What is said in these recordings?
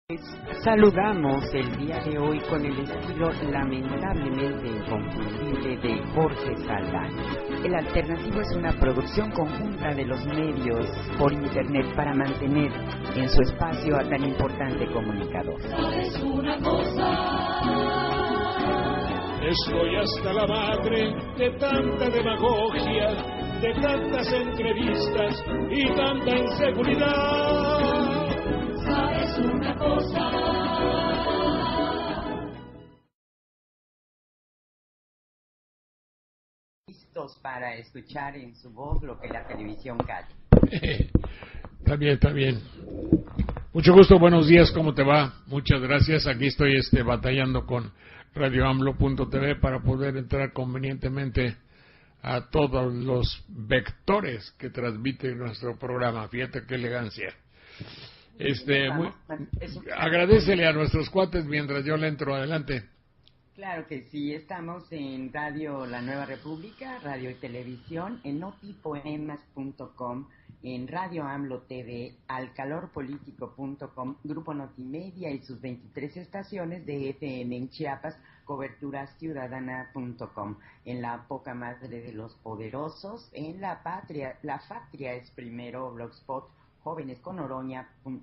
Pues saludamos el día de hoy con el estilo lamentablemente inconfundible de Jorge Saldaña. El Alternativo es una producción conjunta de los medios por internet para mantener en su espacio a tan importante comunicador. ¿Sabes una cosa? Estoy hasta la madre de tanta demagogia, de tantas entrevistas y tanta inseguridad. ¿Sabes una cosa? Listos para escuchar en su voz lo que la televisión calla. Está bien. Mucho gusto, buenos días, ¿cómo te va? Muchas gracias. Aquí estoy batallando con radioamblo.tv para poder entrar convenientemente a todos los vectores que transmite nuestro programa. Fíjate qué elegancia. Agradécele a nuestros cuates mientras yo le entro adelante. Claro que sí, estamos en Radio La Nueva República, Radio y Televisión, en notipoemas.com, en Radio AMLO TV, alcalorpolitico.com, Grupo Notimedia y sus 23 estaciones de FM en Chiapas, coberturaciudadana.com, en La Poca Madre de los Poderosos, en La Patria es Primero, Blogspot, Jóvenes con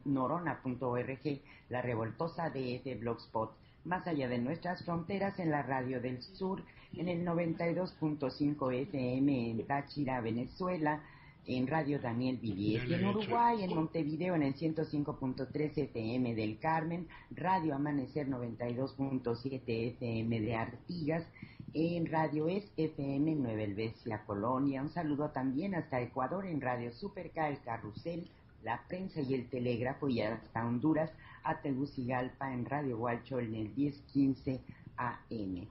Norona.org, La Revoltosa DF Blogspot, más allá de nuestras fronteras en la Radio del Sur, en el 92.5 FM en Táchira, Venezuela, en Radio Daniel Vivier, en Uruguay, en Montevideo, en el 105.3 FM del Carmen, Radio Amanecer 92.7 FM de Artigas, en Radio Es FM Nueva Helvecia, Colonia. Un saludo también hasta Ecuador en Radio Superca, El Carrusel, La Prensa y El Telégrafo, y hasta Honduras, a Tegucigalpa en Radio Guacho en el 1015 AM.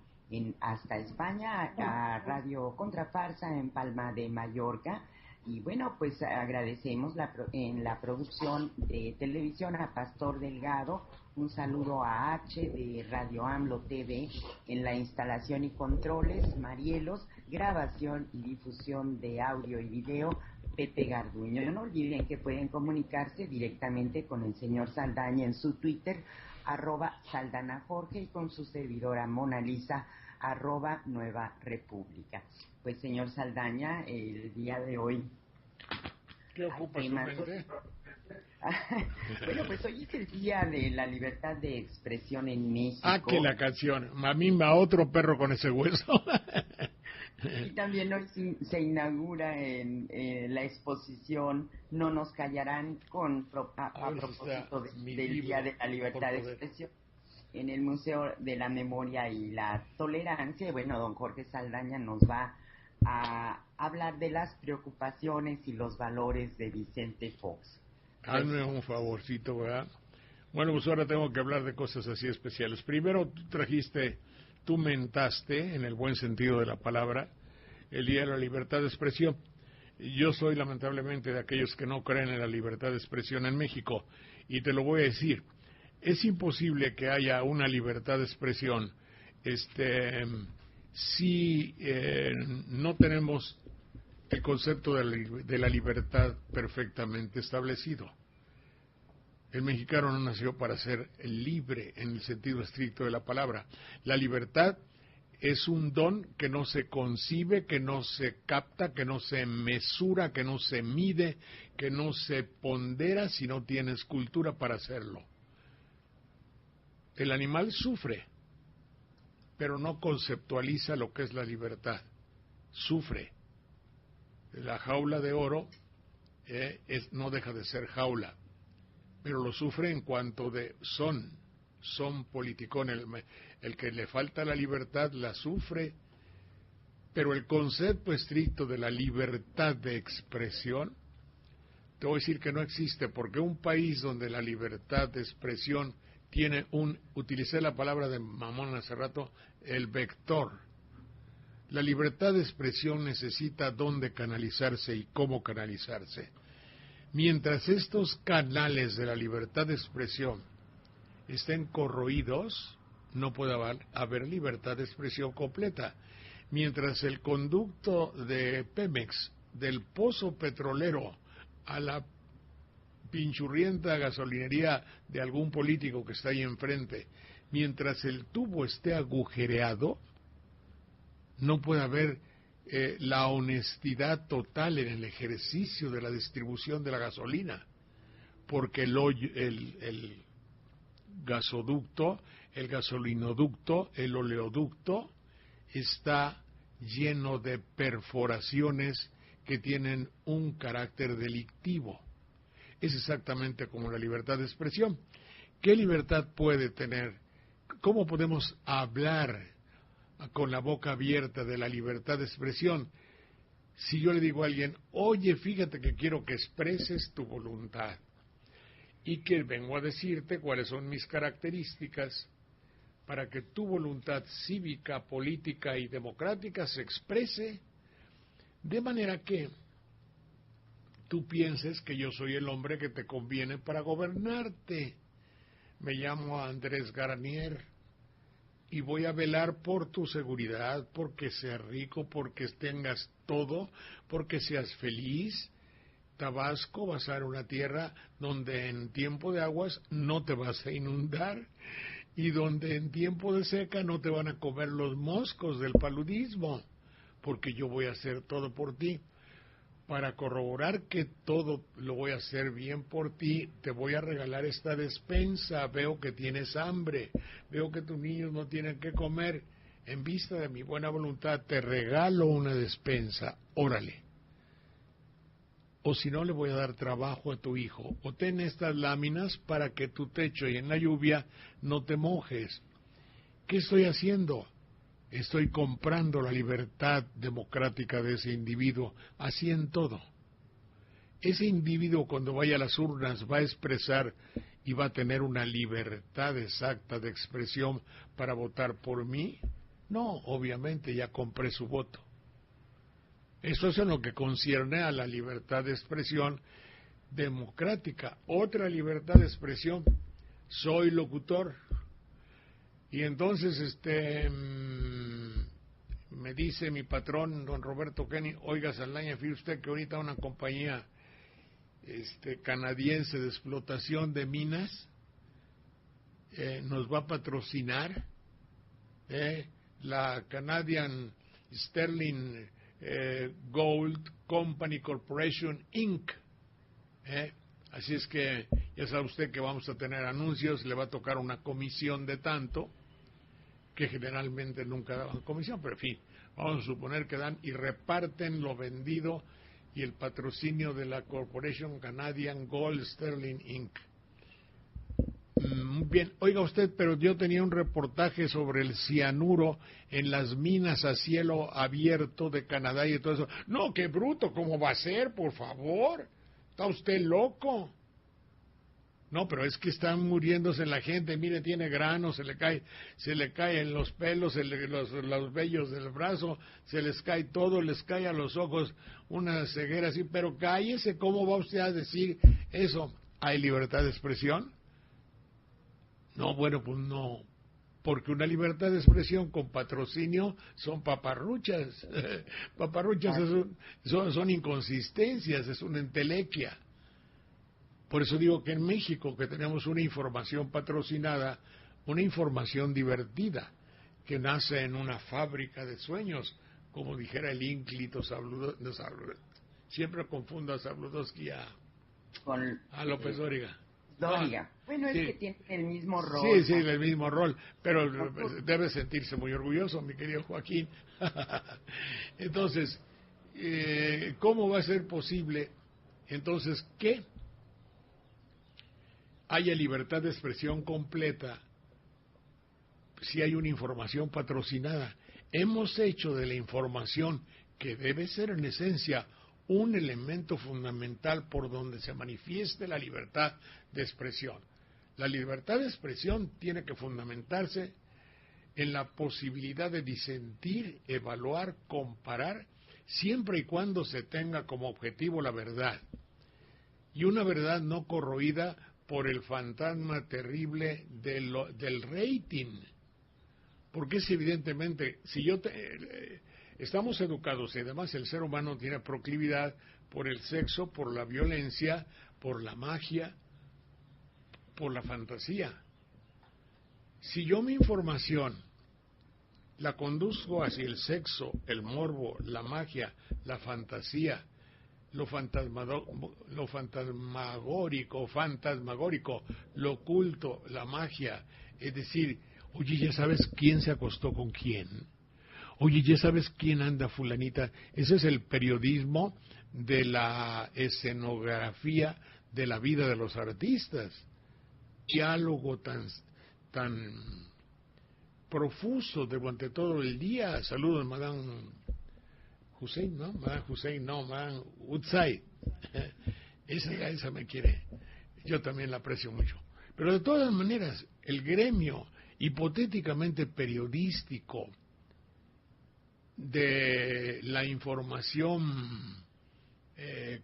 Hasta España a Radio Contrafarsa en Palma de Mallorca. Y bueno, pues agradecemos en la producción de televisión a Pastor Delgado. Un saludo a H de Radio AMLO TV en la instalación y controles, Marielos, grabación y difusión de audio y video, Pepe Garduño. No olviden que pueden comunicarse directamente con el señor Saldaña en su Twitter, @SaldanaJorge, y con su servidora Mona Lisa, @Nueva República. Pues señor Saldaña, el día de hoy... ¿Qué ocupa su mente? Bueno, pues hoy es el día de la libertad de expresión en México. Que la canción, a otro perro con ese hueso. Y también hoy se inaugura en la exposición No nos callarán a propósito del Día de la Libertad de Expresión en el Museo de la Memoria y la Tolerancia. Y bueno, don Jorge Saldaña nos va a hablar de las preocupaciones y los valores de Vicente Fox. Hazme un favorcito, ¿verdad? Bueno, pues ahora tengo que hablar de cosas así especiales. Primero tú mentaste, en el buen sentido de la palabra, el Día de la Libertad de Expresión. Yo soy lamentablemente de aquellos que no creen en la libertad de expresión en México, y te lo voy a decir. Es imposible que haya una libertad de expresión si no tenemos el concepto de la libertad perfectamente establecido. El mexicano no nació para ser libre en el sentido estricto de la palabra. La libertad es un don que no se concibe, que no se capta, que no se mesura, que no se mide, que no se pondera si no tienes cultura para hacerlo. El animal sufre, pero no conceptualiza lo que es la libertad. Sufre. La jaula de oro no deja de ser jaula, pero lo sufre en cuanto son politicón. El que le falta la libertad la sufre, pero el concepto estricto de la libertad de expresión, te voy a decir que no existe, porque un país donde la libertad de expresión tiene utilicé la palabra de mamón hace rato, el vector. La libertad de expresión necesita dónde canalizarse y cómo canalizarse. Mientras estos canales de la libertad de expresión estén corroídos, no puede haber libertad de expresión completa. Mientras el conducto de Pemex, del pozo petrolero a la pinchurrienta gasolinería de algún político que está ahí enfrente, mientras el tubo esté agujereado, no puede haber la honestidad total en el ejercicio de la distribución de la gasolina, porque el gasoducto, el gasolinoducto, el oleoducto está lleno de perforaciones que tienen un carácter delictivo. Es exactamente como la libertad de expresión. ¿Qué libertad puede tener? ¿Cómo podemos hablar con la boca abierta de la libertad de expresión si yo le digo a alguien, oye, fíjate que quiero que expreses tu voluntad y que vengo a decirte cuáles son mis características para que tu voluntad cívica, política y democrática se exprese de manera que tú pienses que yo soy el hombre que te conviene para gobernarte? Me llamo Andrés Garnier y voy a velar por tu seguridad, porque seas rico, porque tengas todo, porque seas feliz. Tabasco va a ser una tierra donde en tiempo de aguas no te vas a inundar y donde en tiempo de seca no te van a comer los moscos del paludismo, porque yo voy a hacer todo por ti. Para corroborar que todo lo voy a hacer bien por ti, te voy a regalar esta despensa. Veo que tienes hambre, veo que tus niños no tienen que comer. En vista de mi buena voluntad, te regalo una despensa. Órale. O si no, le voy a dar trabajo a tu hijo. O ten estas láminas para que tu techo y en la lluvia no te mojes. ¿Qué estoy haciendo? Estoy comprando la libertad democrática de ese individuo, así en todo. Ese individuo cuando vaya a las urnas va a expresar y va a tener una libertad exacta de expresión para votar por mí. No, obviamente ya compré su voto. Eso es en lo que concierne a la libertad de expresión democrática. Otra libertad de expresión, soy locutor. Y entonces me dice mi patrón, don Roberto Kenny, oiga Saldaña, fíjese usted que ahorita una compañía canadiense de explotación de minas nos va a patrocinar, la Canadian Sterling Gold Company Corporation Inc. Así es que ya sabe usted que vamos a tener anuncios, le va a tocar una comisión de tanto, que generalmente nunca daban comisión, pero en fin, vamos a suponer que dan y reparten lo vendido y el patrocinio de la Corporation Canadian Gold Sterling Inc. Bien, oiga usted, pero yo tenía un reportaje sobre el cianuro en las minas a cielo abierto de Canadá y todo eso. No, qué bruto, ¿cómo va a ser? Por favor, ¿está usted loco? No, pero es que están muriéndose la gente, mire, tiene granos, se le cae en los pelos, los vellos del brazo, se les cae todo, les cae a los ojos una ceguera así, pero cállese, ¿cómo va usted a decir eso? ¿Hay libertad de expresión? No, bueno, pues no, porque una libertad de expresión con patrocinio son paparruchas, paparruchas son inconsistencias, es una entelequia. Por eso digo que en México, que tenemos una información patrocinada, una información divertida, que nace en una fábrica de sueños, como dijera el ínclito siempre confundo a Sabludowski a López Dóriga. Dóriga. Bueno, es sí. que tiene el mismo rol. Sí, el mismo rol, pero debe sentirse muy orgulloso, mi querido Joaquín. Entonces, ¿cómo va a ser posible, entonces, que haya libertad de expresión completa si hay una información patrocinada? Hemos hecho de la información, que debe ser en esencia un elemento fundamental por donde se manifieste la libertad de expresión. La libertad de expresión tiene que fundamentarse en la posibilidad de disentir, evaluar, comparar, siempre y cuando se tenga como objetivo la verdad. Y una verdad no corroída por el fantasma terrible del rating. Porque es evidentemente, si estamos educados y además el ser humano tiene proclividad por el sexo, por la violencia, por la magia, por la fantasía. Si yo mi información la conduzco hacia el sexo, el morbo, la magia, la fantasía, lo fantasmagórico, lo oculto, la magia, es decir, oye, ¿ya sabes quién se acostó con quién? Oye, ¿ya sabes quién anda fulanita? Ese es el periodismo de la escenografía de la vida de los artistas. Diálogo tan profuso durante todo el día. Saludos, Madame Hussein, ¿no? Madame Hussein, no, Madame Utsai. Esa me quiere. Yo también la aprecio mucho. Pero de todas maneras, el gremio hipotéticamente periodístico de la información,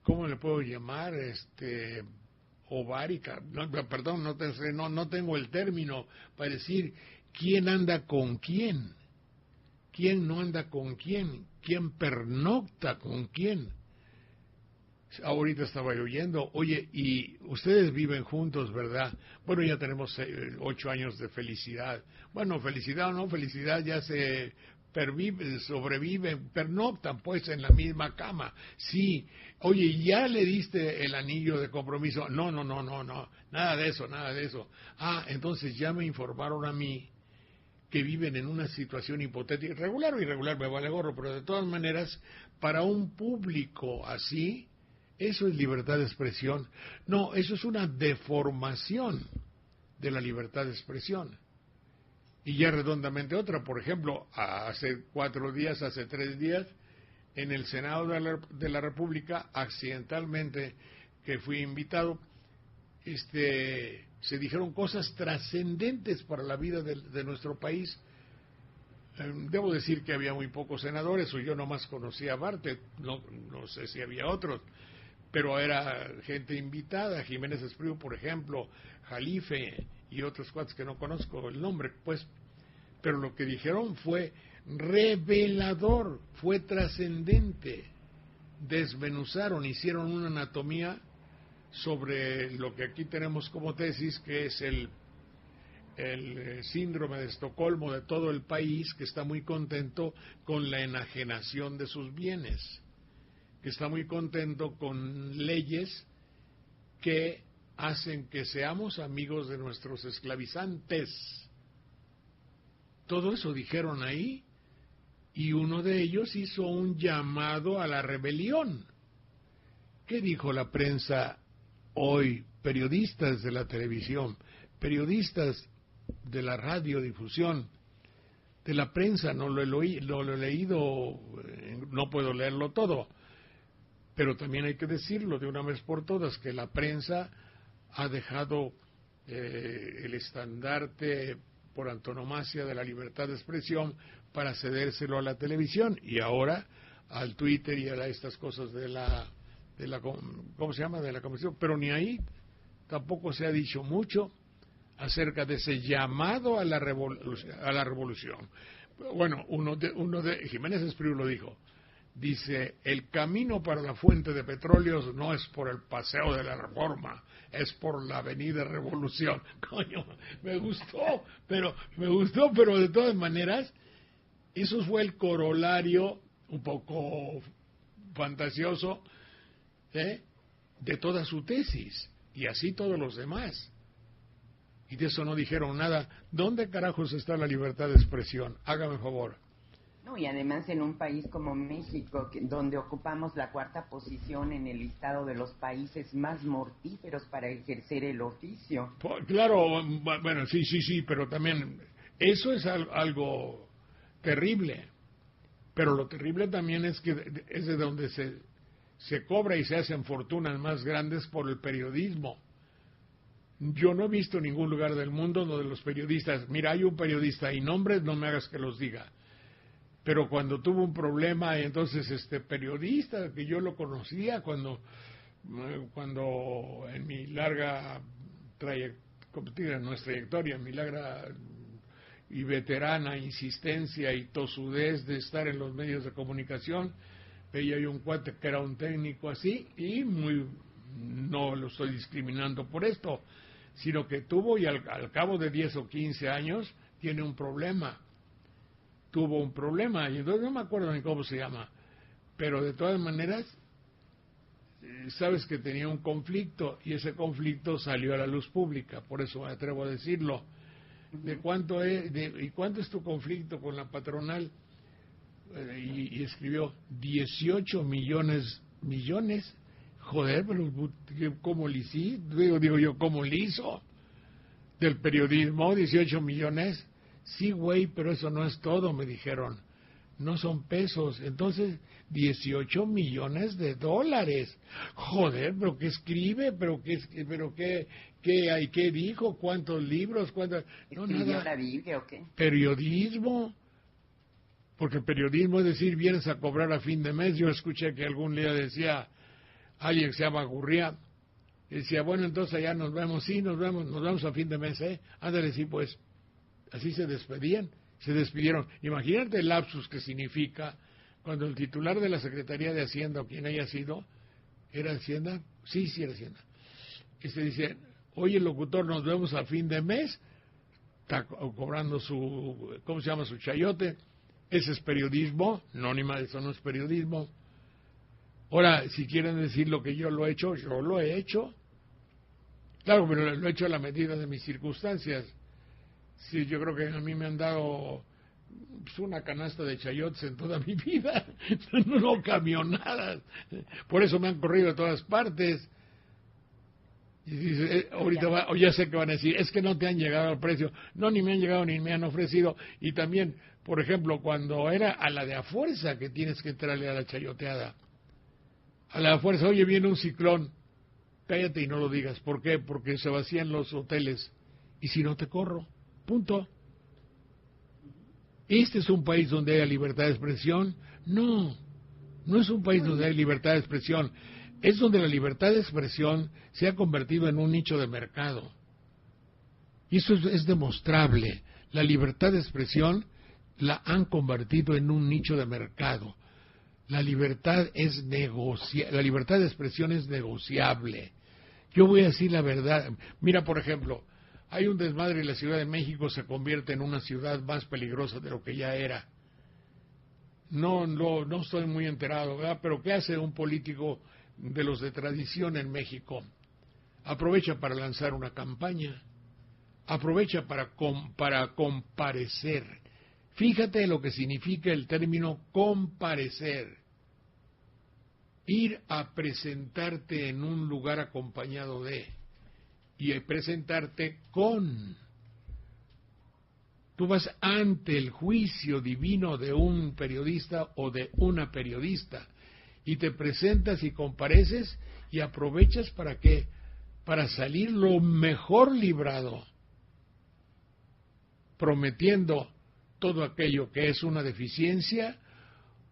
¿cómo le puedo llamar? Ovárica. No, perdón, no tengo el término para decir quién anda con quién, quién no anda con quién, quién pernocta con quién. Ahorita estaba yo oyendo, oye, y ustedes viven juntos, ¿verdad? Bueno, ya tenemos 8 años de felicidad. Bueno, felicidad o no felicidad, ya se sobreviven, pernoctan pues en la misma cama. Sí, oye, ¿ya le diste el anillo de compromiso? No, nada de eso. Ah, entonces ya me informaron a mí que viven en una situación hipotética, regular o irregular, me vale gorro, pero de todas maneras, para un público así, eso es libertad de expresión. No, eso es una deformación de la libertad de expresión. Y ya redondamente otra, por ejemplo, hace 4 días, hace 3 días, en el Senado de la República, accidentalmente, que fui invitado, se dijeron cosas trascendentes para la vida de nuestro país. Debo decir que había muy pocos senadores, o yo nomás conocía a Bartlett, no sé si había otros, pero era gente invitada, Jiménez Espriu, por ejemplo, Jalife y otros cuates que no conozco el nombre, pues, pero lo que dijeron fue revelador, fue trascendente, desmenuzaron, hicieron una anatomía sobre lo que aquí tenemos como tesis, que es el síndrome de Estocolmo de todo el país, que está muy contento con la enajenación de sus bienes, que está muy contento con leyes que hacen que seamos amigos de nuestros esclavizantes. Todo eso dijeron ahí, y uno de ellos hizo un llamado a la rebelión. ¿Qué dijo la prensa hoy? Periodistas de la televisión, periodistas de la radiodifusión, de la prensa, no lo he leído, no puedo leerlo todo, pero también hay que decirlo de una vez por todas, que la prensa ha dejado el estandarte por antonomasia de la libertad de expresión para cedérselo a la televisión y ahora al Twitter y a estas cosas de la ¿cómo se llama? De la Comisión, pero ni ahí tampoco se ha dicho mucho acerca de ese llamado a la revolución. Bueno, uno de Jiménez Espriu lo dijo. Dice, el camino para la fuente de petróleos no es por el paseo de la Reforma, es por la avenida Revolución. Coño, me gustó, pero de todas maneras, eso fue el corolario un poco fantasioso de toda su tesis, y así todos los demás. Y de eso no dijeron nada. ¿Dónde carajos está la libertad de expresión? Hágame favor. No, y además en un país como México, donde ocupamos la 4ª posición en el listado de los países más mortíferos para ejercer el oficio. Claro, bueno, sí, pero también eso es algo terrible. Pero lo terrible también es que es de donde se cobra y se hacen fortunas más grandes por el periodismo. Yo no he visto ningún lugar del mundo donde los periodistas, mira, hay un periodista y nombres no me hagas que los diga, pero cuando tuvo un problema, entonces periodista, que yo lo conocía cuando en mi larga trayectoria, en mi larga y veterana insistencia y tosudez de estar en los medios de comunicación, veía yo un cuate que era un técnico así y muy no lo estoy discriminando por esto, sino que tuvo y al cabo de 10 o 15 años tiene un problema. Tuvo un problema, y entonces no me acuerdo ni cómo se llama, pero de todas maneras, sabes que tenía un conflicto, y ese conflicto salió a la luz pública, por eso me atrevo a decirlo. ¿De cuánto es, y cuánto es tu conflicto con la patronal? Y escribió 18 millones. Joder, pero ¿cómo le hice? Digo yo, ¿cómo le hizo? Del periodismo, 18 millones. Sí, güey, pero eso no es todo, me dijeron. No son pesos. Entonces, 18 millones de dólares. Joder, pero ¿qué escribe? ¿Pero qué hay? ¿Qué dijo? ¿Cuántos libros? No, nada. ¿La Biblia o qué? Periodismo. Porque periodismo es decir, vienes a cobrar a fin de mes. Yo escuché que algún día decía, alguien que se llama Gurría, decía, bueno, entonces allá nos vemos, sí, nos vemos a fin de mes, ¿eh? Ándale, sí, pues. Así se despidieron. Imagínate el lapsus que significa cuando el titular de la Secretaría de Hacienda, o quien haya sido, ¿era Hacienda? Sí, era Hacienda. Y se dice, oye, el locutor, nos vemos a fin de mes, está cobrando su, ¿cómo se llama? Su chayote. Ese es periodismo. No, ni más, eso no es periodismo. Ahora, si quieren decir lo que yo lo he hecho, yo lo he hecho. Claro, pero lo he hecho a la medida de mis circunstancias. Sí, yo creo que a mí me han dado pues, una canasta de chayotes en toda mi vida, no camionadas. Por eso me han corrido a todas partes. Y dice, ahorita ya sé que van a decir, es que no te han llegado al precio. No, ni me han llegado ni me han ofrecido. Y también, por ejemplo, cuando era a la de a fuerza que tienes que entrarle a la chayoteada. A la de a fuerza, oye, viene un ciclón. Cállate y no lo digas. ¿Por qué? Porque se vacían los hoteles. Y si no te corro. Punto. ¿Este es un país donde haya libertad de expresión? No, no es un país donde hay libertad de expresión. Es donde la libertad de expresión se ha convertido en un nicho de mercado. Y eso es demostrable. La libertad de expresión la han convertido en un nicho de mercado. La libertad la libertad de expresión es negociable. Yo voy a decir la verdad. Mira, por ejemplo, hay un desmadre y la Ciudad de México se convierte en una ciudad más peligrosa de lo que ya era. No estoy muy enterado, ¿verdad? Pero ¿qué hace un político de los de tradición en México? Aprovecha para lanzar una campaña, aprovecha para comparecer. Fíjate lo que significa el término comparecer. Ir a presentarte en un lugar acompañado de... y presentarte con. Tú vas ante el juicio divino de un periodista o de una periodista y te presentas y compareces y aprovechas ¿para qué? Para salir lo mejor librado, prometiendo todo aquello que es una deficiencia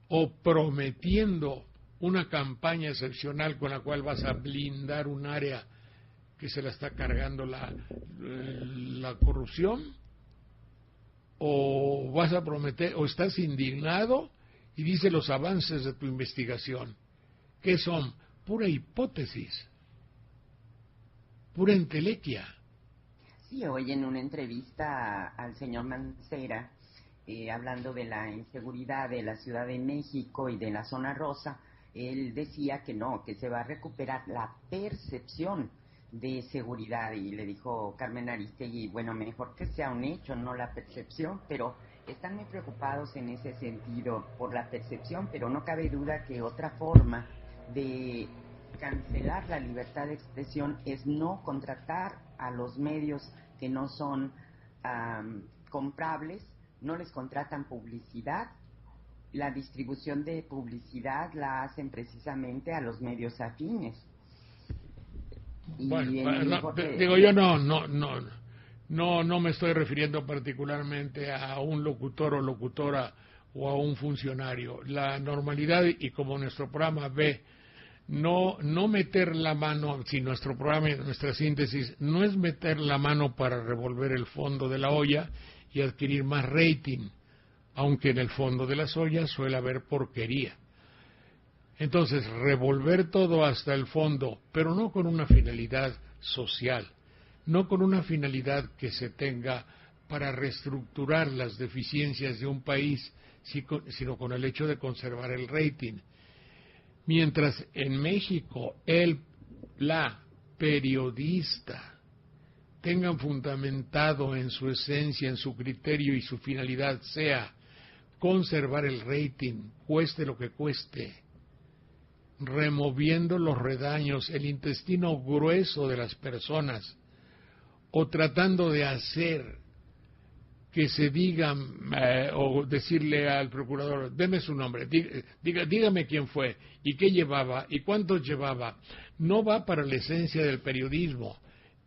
o prometiendo una campaña excepcional con la cual vas a blindar un área que se la está cargando la corrupción, o vas a prometer, o estás indignado y dice los avances de tu investigación, que son pura hipótesis, pura entelequia. Sí, hoy en una entrevista al señor Mancera, hablando de la inseguridad de la Ciudad de México y de la zona rosa, él decía que no, que se va a recuperar la percepción de seguridad, y le dijo Carmen Aristegui, bueno, mejor que sea un hecho, no la percepción, pero están muy preocupados en ese sentido por la percepción, pero no cabe duda que otra forma de cancelar la libertad de expresión es no contratar a los medios que no son comprables, no les contratan publicidad. La distribución de publicidad la hacen precisamente a los medios afines. Bueno, digo yo no me estoy refiriendo particularmente a un locutor o locutora o a un funcionario. La normalidad, y como nuestro programa ve, no meter la mano, si nuestro programa, nuestra síntesis, no es meter la mano para revolver el fondo de la olla y adquirir más rating, aunque en el fondo de las ollas suele haber porquería. Entonces, revolver todo hasta el fondo, pero no con una finalidad social, no con una finalidad que se tenga para reestructurar las deficiencias de un país, sino con el hecho de conservar el rating. Mientras en México la periodista tengan fundamentado en su esencia, en su criterio y su finalidad sea conservar el rating, cueste lo que cueste, removiendo los redaños, el intestino grueso de las personas, o tratando de hacer que se digan, o decirle al procurador, deme su nombre, dígame quién fue, y qué llevaba, y cuántos llevaba, no va para la esencia del periodismo.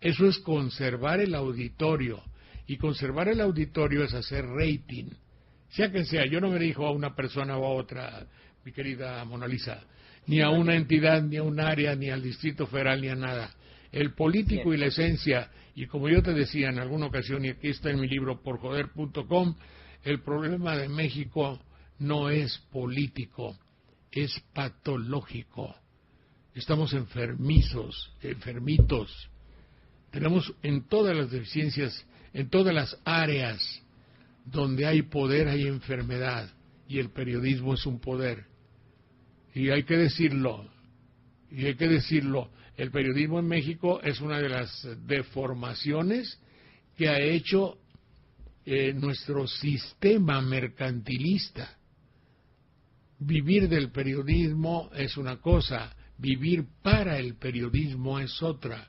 Eso es conservar el auditorio, y conservar el auditorio es hacer rating, sea quien sea. Yo no me dirijo a una persona o a otra, mi querida Mona Lisa, ni a una entidad, ni a un área, ni al Distrito Federal, ni a nada. El político y la esencia, y como yo te decía en alguna ocasión, y aquí está en mi libro porjoder.com, el problema de México no es político, es patológico. Estamos enfermitos. Tenemos en todas las deficiencias, en todas las áreas donde hay poder, hay enfermedad, y el periodismo es un poder. Y hay que decirlo, el periodismo en México es una de las deformaciones que ha hecho nuestro sistema mercantilista. Vivir del periodismo es una cosa, vivir para el periodismo es otra,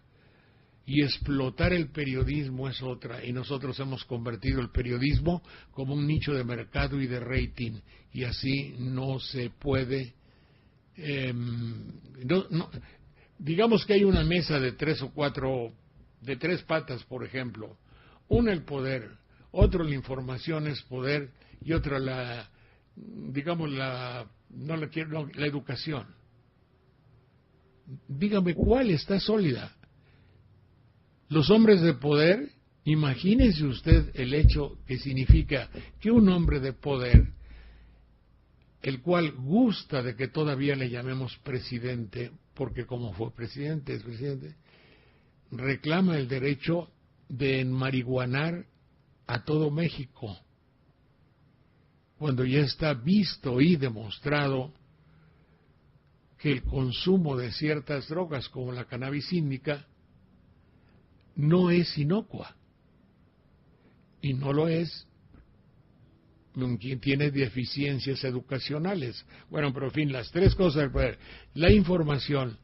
y explotar el periodismo es otra, y nosotros hemos convertido el periodismo como un nicho de mercado y de rating, y así no se puede. Digamos que hay una mesa de 3 o 4, de 3 patas, por ejemplo. Una el poder, otro la información es poder, y otra la educación. Dígame cuál está sólida. Los hombres de poder, imagínese usted el hecho que significa que un hombre de poder, el cual gusta de que todavía le llamemos presidente, porque como fue presidente, es presidente, reclama el derecho de enmarihuanar a todo México, cuando ya está visto y demostrado que el consumo de ciertas drogas, como la cannabis índica, no es inocua, y no lo es quien tiene deficiencias educacionales. Bueno, pero en fin, las 3 cosas del poder. La información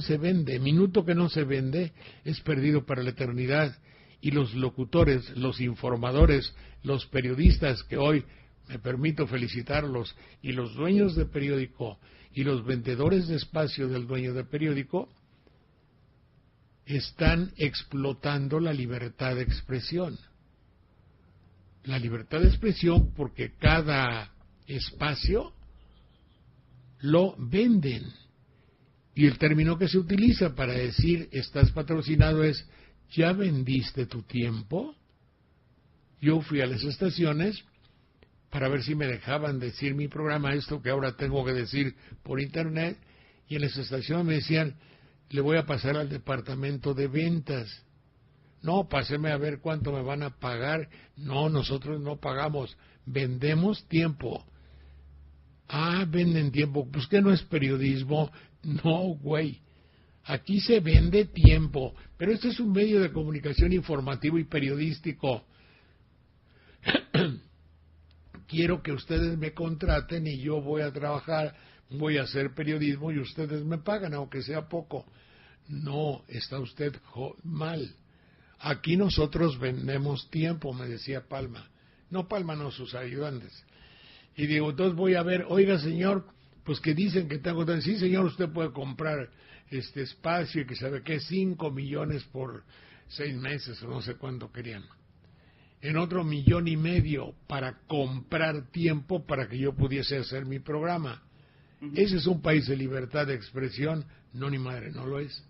se vende, minuto que no se vende es perdido para la eternidad, y los locutores, los informadores, los periodistas, que hoy me permito felicitarlos, y los dueños de periódico y los vendedores de espacio del dueño de periódico, están explotando la libertad de expresión. La libertad de expresión, porque cada espacio lo venden. Y el término que se utiliza para decir estás patrocinado es, ¿ya vendiste tu tiempo? Yo fui a las estaciones para ver si me dejaban decir mi programa, esto que ahora tengo que decir por internet, y en las estaciones me decían, le voy a pasar al departamento de ventas. No, páseme a ver cuánto me van a pagar. No, nosotros no pagamos, vendemos tiempo. Ah, venden tiempo. Pues que no es periodismo. No, güey. Aquí se vende tiempo. Pero este es un medio de comunicación informativo y periodístico. Quiero que ustedes me contraten y yo voy a trabajar, voy a hacer periodismo y ustedes me pagan, aunque sea poco. No, está usted mal. Aquí nosotros vendemos tiempo, me decía Palma. No, Palma no, sus ayudantes. Y digo, entonces voy a ver, oiga señor, pues que dicen que tengo... Sí señor, usted puede comprar este espacio y que sabe que 5 millones por 6 meses o no sé cuánto querían. En otro 1,5 millones para comprar tiempo para que yo pudiese hacer mi programa. Ese es un país de libertad de expresión. No, ni madre, no lo es.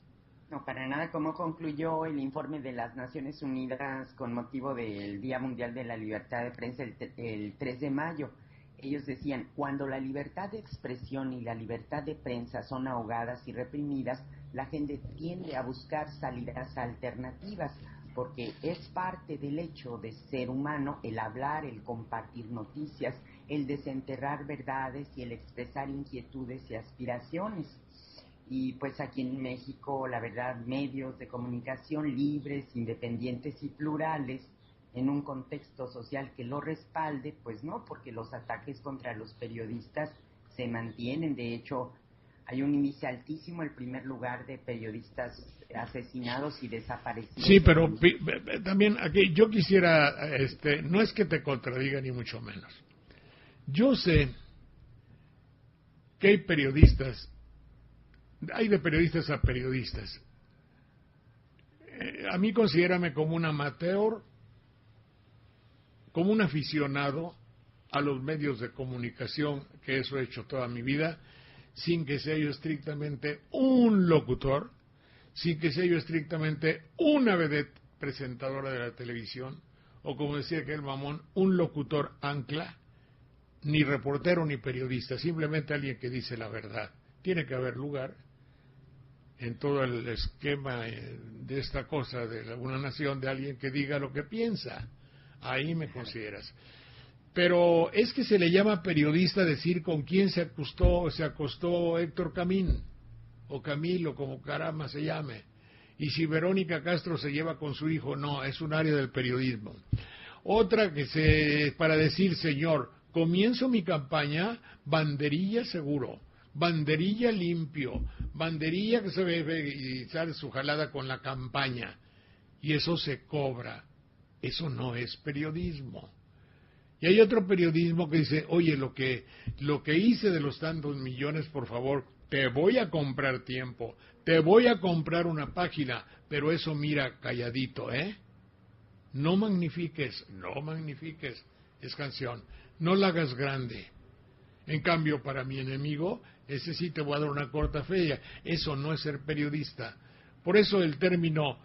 No, para nada. Como concluyó el informe de las Naciones Unidas con motivo del Día Mundial de la Libertad de Prensa el 3 de mayo, ellos decían, cuando la libertad de expresión y la libertad de prensa son ahogadas y reprimidas, la gente tiende a buscar salidas alternativas, porque es parte del hecho de ser humano el hablar, el compartir noticias, el desenterrar verdades y el expresar inquietudes y aspiraciones. Y pues aquí en México, la verdad, medios de comunicación libres, independientes y plurales, en un contexto social que lo respalde, pues no, porque los ataques contra los periodistas se mantienen. De hecho, hay un índice altísimo, el primer lugar de periodistas asesinados y desaparecidos. Sí, pero también aquí yo quisiera, no es que te contradiga ni mucho menos. Yo sé que hay periodistas, hay de periodistas a periodistas. A mí considérame como un amateur, como un aficionado a los medios de comunicación, que eso he hecho toda mi vida, sin que sea yo estrictamente un locutor, sin que sea yo estrictamente una vedette presentadora de la televisión, o como decía aquel mamón, un locutor ancla, ni reportero ni periodista, simplemente alguien que dice la verdad. Tiene que haber lugar en todo el esquema de esta cosa de una nación de alguien que diga lo que piensa. Ahí me consideras. Pero es que se le llama periodista decir con quién se acostó Héctor Camín, o Camilo, como caramba se llame. Y si Verónica Castro se lleva con su hijo, no, es un área del periodismo. Otra para decir, señor, comienzo mi campaña, banderilla seguro, banderilla limpio, banderilla que se ve y sale su jalada con la campaña. Y eso se cobra. Eso no es periodismo. Y hay otro periodismo que dice, oye, lo que hice de los tantos millones, por favor, te voy a comprar tiempo, te voy a comprar una página, pero eso mira calladito, ¿eh? No magnifiques, es canción, no la hagas grande. En cambio, para mi enemigo, ese sí te voy a dar una corta feria. Eso no es ser periodista. Por eso el término,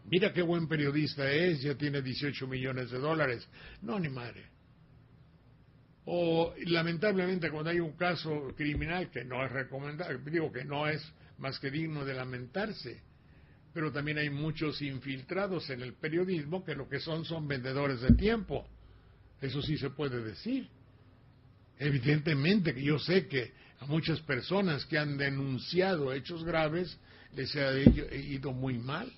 mira qué buen periodista es, ya tiene 18 millones de dólares. No, ni madre. O lamentablemente cuando hay un caso criminal que no es recomendable, digo que no es más que digno de lamentarse, pero también hay muchos infiltrados en el periodismo que lo que son vendedores de tiempo. Eso sí se puede decir. Evidentemente que yo sé que a muchas personas que han denunciado hechos graves les ha ido muy mal.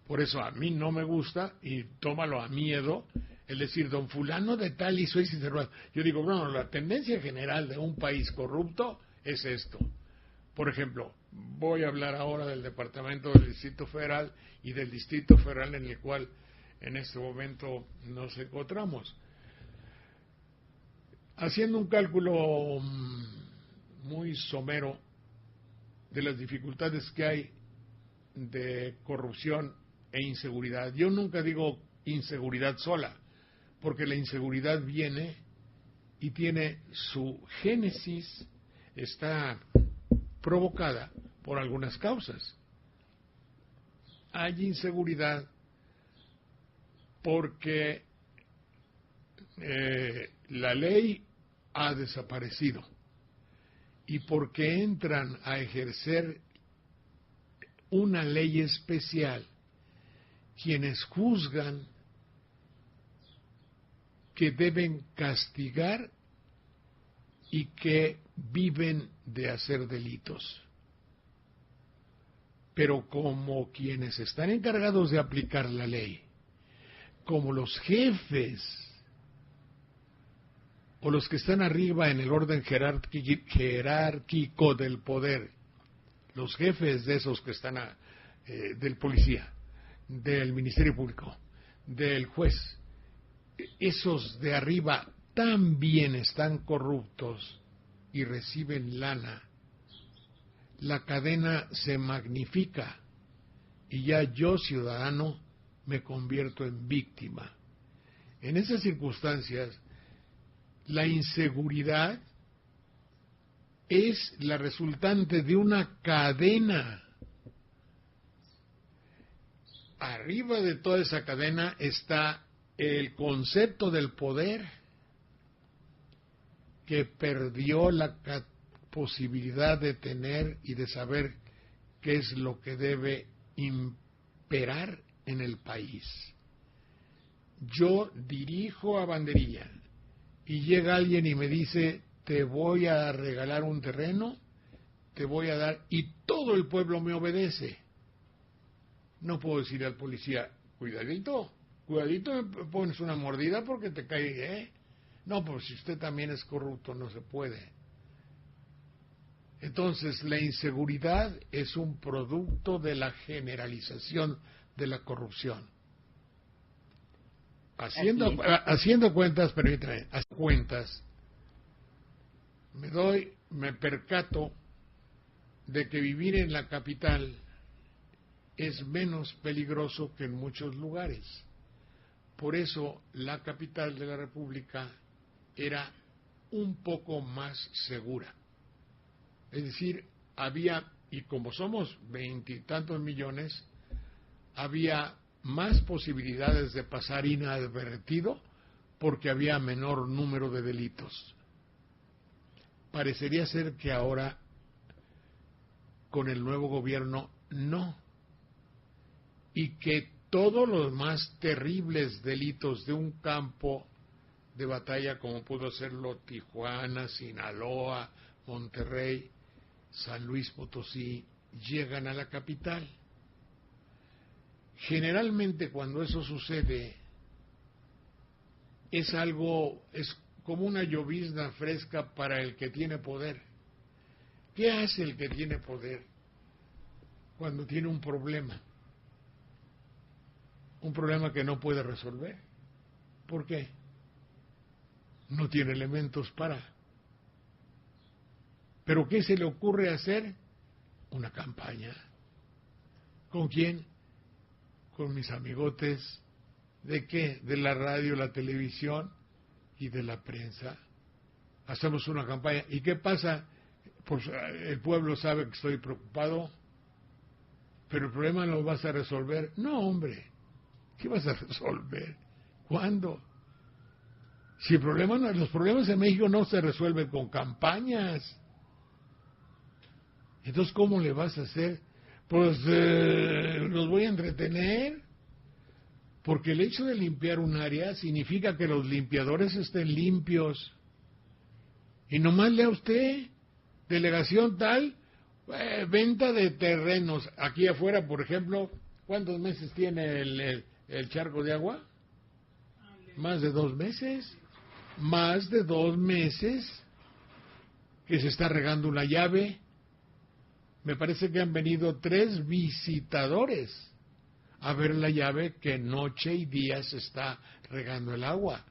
Por eso a mí no me gusta, y tómalo a miedo, el decir, don fulano de tal hizo y cerrado. Yo digo, bueno, la tendencia general de un país corrupto es esto. Por ejemplo, voy a hablar ahora del Departamento del Distrito Federal y del Distrito Federal en el cual en este momento nos encontramos. Haciendo un cálculo muy somero de las dificultades que hay de corrupción e inseguridad. Yo nunca digo inseguridad sola, porque la inseguridad viene y tiene su génesis, está provocada por algunas causas. Hay inseguridad porque la ley ha desaparecido y porque entran a ejercer una ley especial quienes juzgan que deben castigar y que viven de hacer delitos. Pero como quienes están encargados de aplicar la ley, como los jefes o los que están arriba en el orden jerárquico del poder, los jefes de esos que están del policía, del Ministerio Público, del juez, esos de arriba también están corruptos y reciben lana, la cadena se magnifica y ya yo, ciudadano, me convierto en víctima. En esas circunstancias, la inseguridad es la resultante de una cadena. Arriba de toda esa cadena está el concepto del poder que perdió la posibilidad de tener y de saber qué es lo que debe imperar en el país. Yo dirijo a Banderilla y llega alguien y me dice, te voy a regalar un terreno, te voy a dar, y todo el pueblo me obedece. No puedo decir al policía, cuidadito, me pones una mordida porque te cae, ¿eh? No, pues si usted también es corrupto, no se puede. Entonces, la inseguridad es un producto de la generalización de la corrupción. Haciendo cuentas, permítame, haciendo cuentas, me percato de que vivir en la capital es menos peligroso que en muchos lugares. Por eso la capital de la República era un poco más segura. Es decir, había, y como somos 20 y tantos millones, había más posibilidades de pasar inadvertido porque había menor número de delitos. Parecería ser que ahora, con el nuevo gobierno, no. Y que todos los más terribles delitos de un campo de batalla, como pudo serlo Tijuana, Sinaloa, Monterrey, San Luis Potosí, llegan a la capital. Generalmente cuando eso sucede es como una llovizna fresca para el que tiene poder. ¿Qué hace el que tiene poder cuando tiene un problema? Un problema que no puede resolver. ¿Por qué? No tiene elementos para. ¿Pero qué se le ocurre hacer? Una campaña. ¿Con quién? Con mis amigotes. ¿De qué? De la radio, la televisión y de la prensa. Hacemos una campaña. ¿Y qué pasa? Pues el pueblo sabe que estoy preocupado, pero el problema lo vas a resolver. No, hombre. ¿Qué vas a resolver? ¿Cuándo? Si los problemas en México no se resuelven con campañas. Entonces, ¿cómo le vas a hacer? Pues los voy a entretener. Porque el hecho de limpiar un área significa que los limpiadores estén limpios. Y nomás lea usted, delegación tal, venta de terrenos. Aquí afuera, por ejemplo, ¿cuántos meses tiene el charco de agua? Más de 2 meses. Más de 2 meses que se está regando una llave. Me parece que han venido 3 visitadores a ver la llave que noche y día se está regando el agua.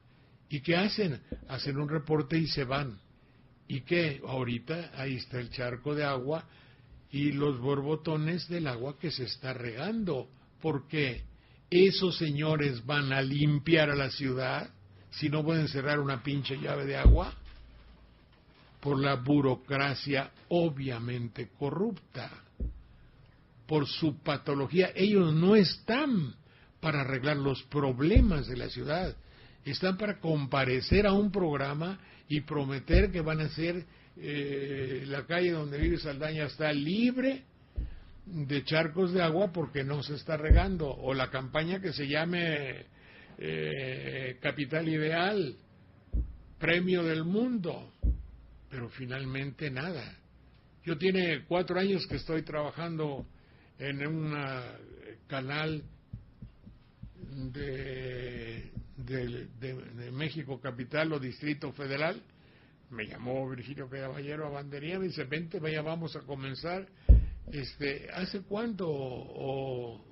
¿Y qué hacen? Hacen un reporte y se van. ¿Y qué? Ahorita ahí está el charco de agua y los borbotones del agua que se está regando. ¿Por qué? Esos señores van a limpiar a la ciudad si no pueden cerrar una pinche llave de agua por la burocracia obviamente corrupta, por su patología. Ellos no están para arreglar los problemas de la ciudad, están para comparecer a un programa y prometer que van a hacer la calle donde vive Saldaña está libre de charcos de agua porque no se está regando, o la campaña que se llame Capital Ideal, Premio del Mundo, pero finalmente nada. Yo tiene 4 años que estoy trabajando en un canal de México Capital o Distrito Federal. Me llamó Virgilio Caballero a Banderilla, me dice, vente, vaya, vamos a comenzar. ¿Hace cuánto,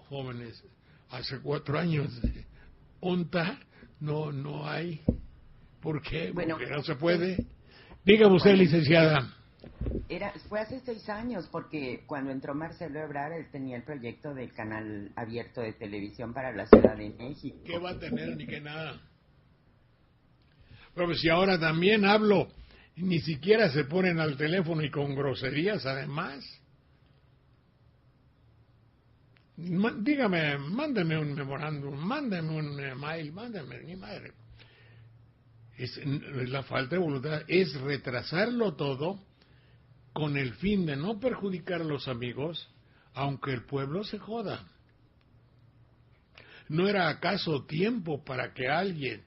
jóvenes? Hace 4 años. ¿Onta? No hay. ¿Por qué? Bueno, porque no se puede. Dígame usted, licenciada. Fue hace 6 años, porque cuando entró Marcelo Ebrard, él tenía el proyecto del canal abierto de televisión para la Ciudad de México. ¿Qué va a tener? Ni que nada. Pero si ahora también hablo, ni siquiera se ponen al teléfono y con groserías además. dígame, mándeme un memorándum, mándeme un mail, mándeme, ni madre. Es la falta de voluntad, es retrasarlo todo con el fin de no perjudicar a los amigos, aunque el pueblo se joda. ¿No era acaso tiempo para que alguien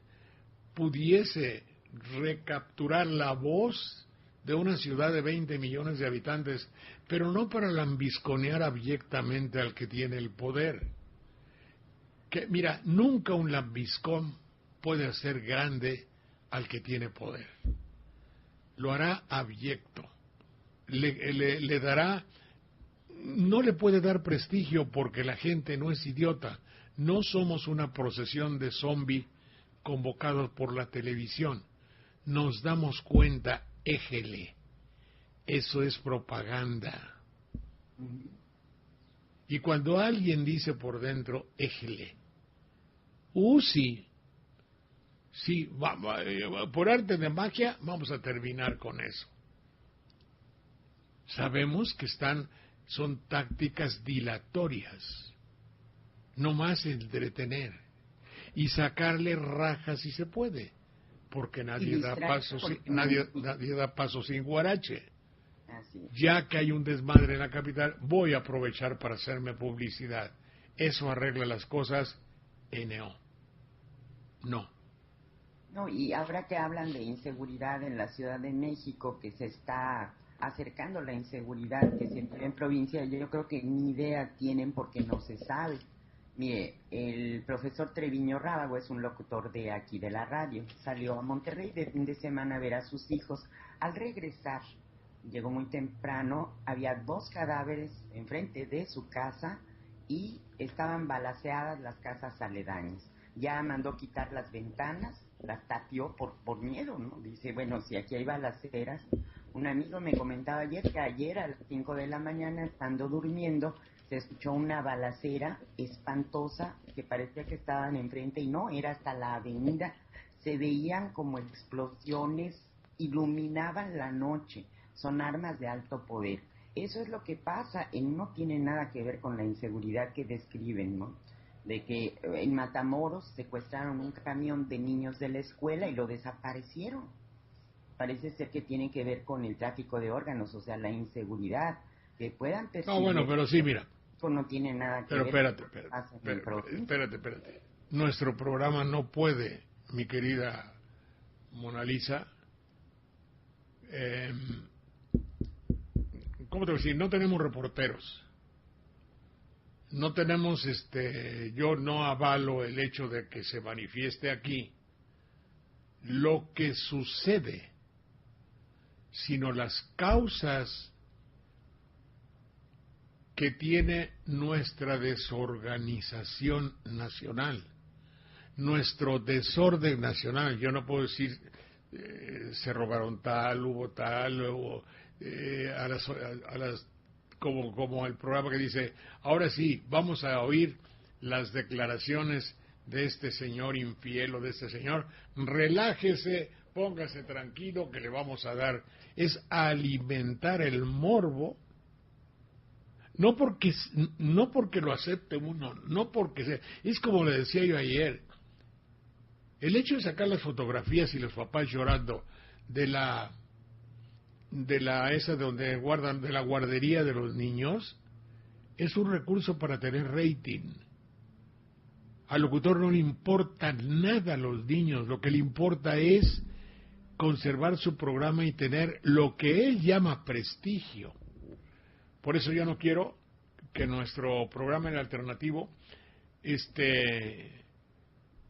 pudiese recapturar la voz de una ciudad de 20 millones de habitantes, pero no para lambisconear abyectamente al que tiene el poder? Que, mira, nunca un lambiscón puede hacer grande al que tiene poder. Lo hará abyecto. Le dará, no le puede dar prestigio porque la gente no es idiota. No somos una procesión de zombi convocados por la televisión. Nos damos cuenta, éjele. Eso es propaganda. Y cuando alguien dice por dentro, éjele, sí, por arte de magia vamos a terminar con eso. Sabemos que son tácticas dilatorias, no más entretener y sacarle rajas si se puede, porque nadie da paso sin guarache. Ya que hay un desmadre en la capital, voy a aprovechar para hacerme publicidad. Eso arregla las cosas, no. No, y ahora que hablan de inseguridad en la Ciudad de México, que se está acercando la inseguridad que se emplea en provincia, yo creo que ni idea tienen porque no se sabe. Mire, el profesor Treviño Rábago es un locutor de aquí de la radio. Salió a Monterrey de fin de semana a ver a sus hijos. Al regresar, llegó muy temprano, había 2 cadáveres enfrente de su casa y estaban balaceadas las casas aledañas. Ya mandó quitar las ventanas, las tapió por miedo, ¿no? Dice, bueno, si aquí hay balaceras. Un amigo me comentaba ayer que ayer a las 5 de la mañana, estando durmiendo, se escuchó una balacera espantosa que parecía que estaban enfrente y no, era hasta la avenida. Se veían como explosiones, iluminaban la noche, son armas de alto poder. Eso es lo que pasa, y no tiene nada que ver con la inseguridad que describen, ¿no? De que en Matamoros secuestraron un camión de niños de la escuela y lo desaparecieron. Parece ser que tiene que ver con el tráfico de órganos, o sea, la inseguridad, que puedan percibir. No, bueno, pero sí, mira. Eso no tiene nada que ver. Pero espérate. Nuestro programa no puede, mi querida Mona Lisa, ¿cómo te voy a decir? No tenemos reporteros. No tenemos, yo no avalo el hecho de que se manifieste aquí lo que sucede, sino las causas que tiene nuestra desorganización nacional, nuestro desorden nacional. Yo no puedo decir se robaron tal, hubo tal, luego como el programa que dice, ahora sí, vamos a oír las declaraciones de este señor infiel o de este señor, relájese, póngase tranquilo que le vamos a dar. Es alimentar el morbo, no porque lo acepte uno, no porque sea, es como le decía yo ayer, el hecho de sacar las fotografías y los papás llorando de la esa donde guardan, de la guardería de los niños, es un recurso para tener rating. Al locutor no le importa nada a los niños, lo que le importa es conservar su programa y tener lo que él llama prestigio. Por eso yo no quiero que nuestro programa en el alternativo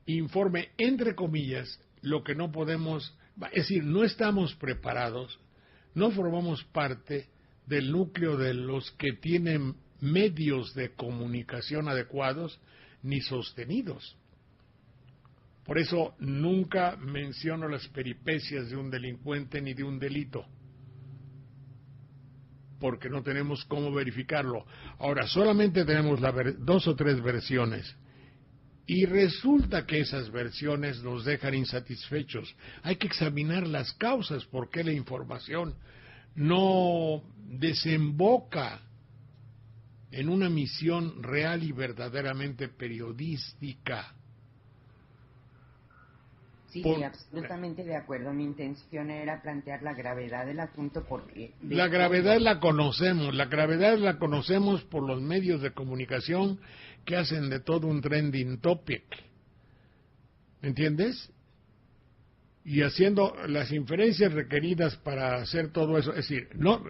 informe, entre comillas, lo que no podemos, es decir, no estamos preparados, no formamos parte del núcleo de los que tienen medios de comunicación adecuados ni sostenidos. Por eso nunca menciono las peripecias de un delincuente ni de un delito, porque no tenemos cómo verificarlo. Ahora, solamente tenemos 2 o 3 versiones, y resulta que esas versiones nos dejan insatisfechos. Hay que examinar las causas, por qué la información no desemboca en una misión real y verdaderamente periodística. Sí, absolutamente de acuerdo. Mi intención era plantear la gravedad del asunto porque... La gravedad la conocemos por los medios de comunicación que hacen de todo un trending topic. ¿Me entiendes? Y haciendo las inferencias requeridas para hacer todo eso. Es decir, no,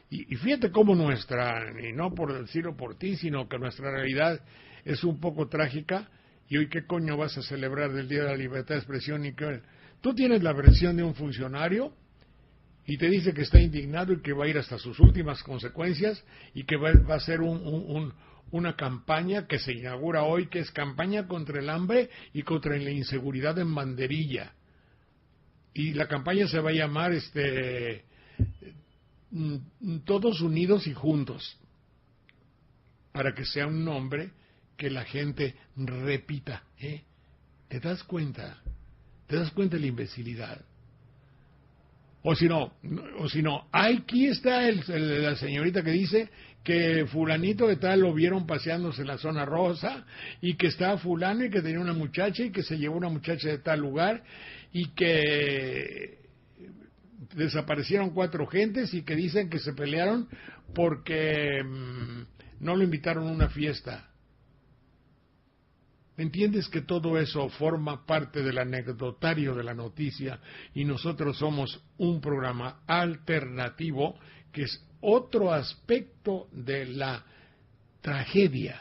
y fíjate cómo y no por decirlo por ti, sino que nuestra realidad es un poco trágica. ¿Y hoy qué coño vas a celebrar del Día de la Libertad de Expresión? Y que tú tienes la versión de un funcionario y te dice que está indignado y que va a ir hasta sus últimas consecuencias y que va a hacer una campaña que se inaugura hoy, que es campaña contra el hambre y contra la inseguridad en banderilla. Y la campaña se va a llamar Todos Unidos y Juntos, para que sea un nombre que la gente repita. ¿Te das cuenta? ¿Te das cuenta de la imbecilidad? O si no, aquí está la señorita que dice que fulanito de tal lo vieron paseándose en la zona rosa y que estaba fulano y que tenía una muchacha y que se llevó una muchacha de tal lugar y que desaparecieron 4 gentes y que dicen que se pelearon porque no lo invitaron a una fiesta. ¿Entiendes que todo eso forma parte del anecdotario de la noticia y nosotros somos un programa alternativo que es otro aspecto de la tragedia?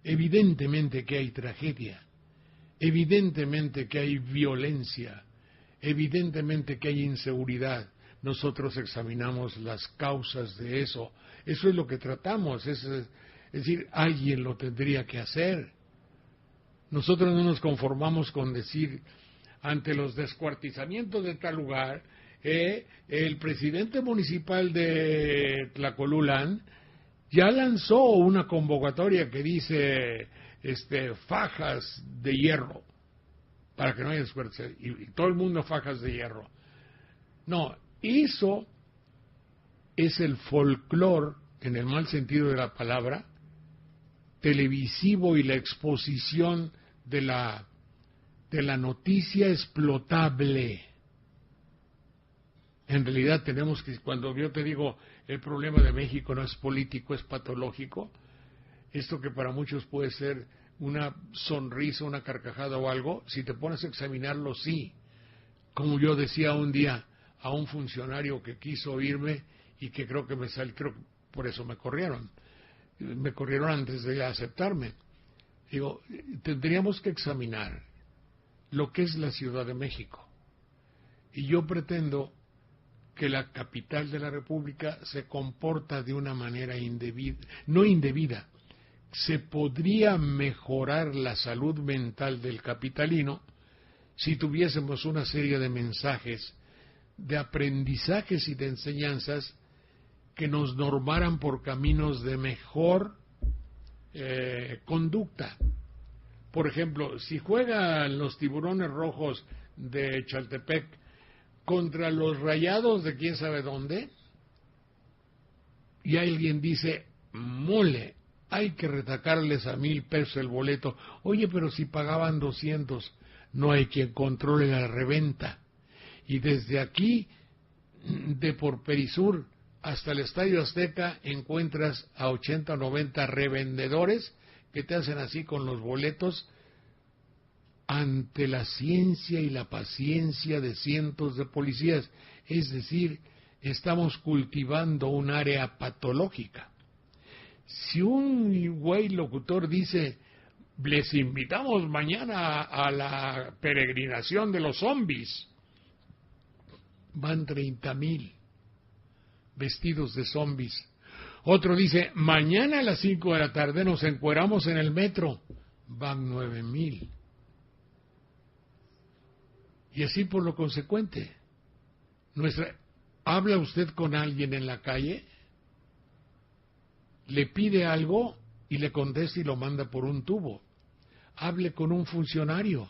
Evidentemente que hay tragedia, evidentemente que hay violencia, evidentemente que hay inseguridad. Nosotros examinamos las causas de eso. Eso es lo que tratamos, es decir, alguien lo tendría que hacer. Nosotros no nos conformamos con decir, ante los descuartizamientos de tal lugar, el presidente municipal de Tlacolulán ya lanzó una convocatoria que dice fajas de hierro, para que no haya descuartización, y todo el mundo fajas de hierro. No, eso es el folclore, en el mal sentido de la palabra, televisivo y la exposición de la noticia explotable. En realidad tenemos que, cuando yo te digo el problema de México no es político, es patológico, esto que para muchos puede ser una sonrisa, una carcajada o algo, si te pones a examinarlo, sí. Como yo decía un día a un funcionario que quiso oírme y que creo que por eso me corrieron. Me corrieron antes de aceptarme. Digo, tendríamos que examinar lo que es la Ciudad de México. Y yo pretendo que la capital de la República se comporta de una manera no indebida. Se podría mejorar la salud mental del capitalino si tuviésemos una serie de mensajes, de aprendizajes y de enseñanzas que nos normaran por caminos de mejor conducta. Por ejemplo, si juegan los Tiburones Rojos de Chaltepec contra los Rayados de quién sabe dónde, y alguien dice, mole, hay que retacarles a 1,000 pesos el boleto. Oye, pero si pagaban 200, no hay quien controle la reventa. Y desde aquí, de por Perisur hasta el Estadio Azteca, encuentras a 80 o 90 revendedores que te hacen así con los boletos ante la ciencia y la paciencia de cientos de policías. Es decir, estamos cultivando un área patológica. Si un güey locutor dice, les invitamos mañana a la peregrinación de los zombies, van 30,000 vestidos de zombies. Otro dice, mañana a las 5 de la tarde nos encueramos en el metro, van 9,000. Y así por lo consecuente. ¿Habla usted con alguien en la calle? Le pide algo y le contesta y lo manda por un tubo. Hable con un funcionario.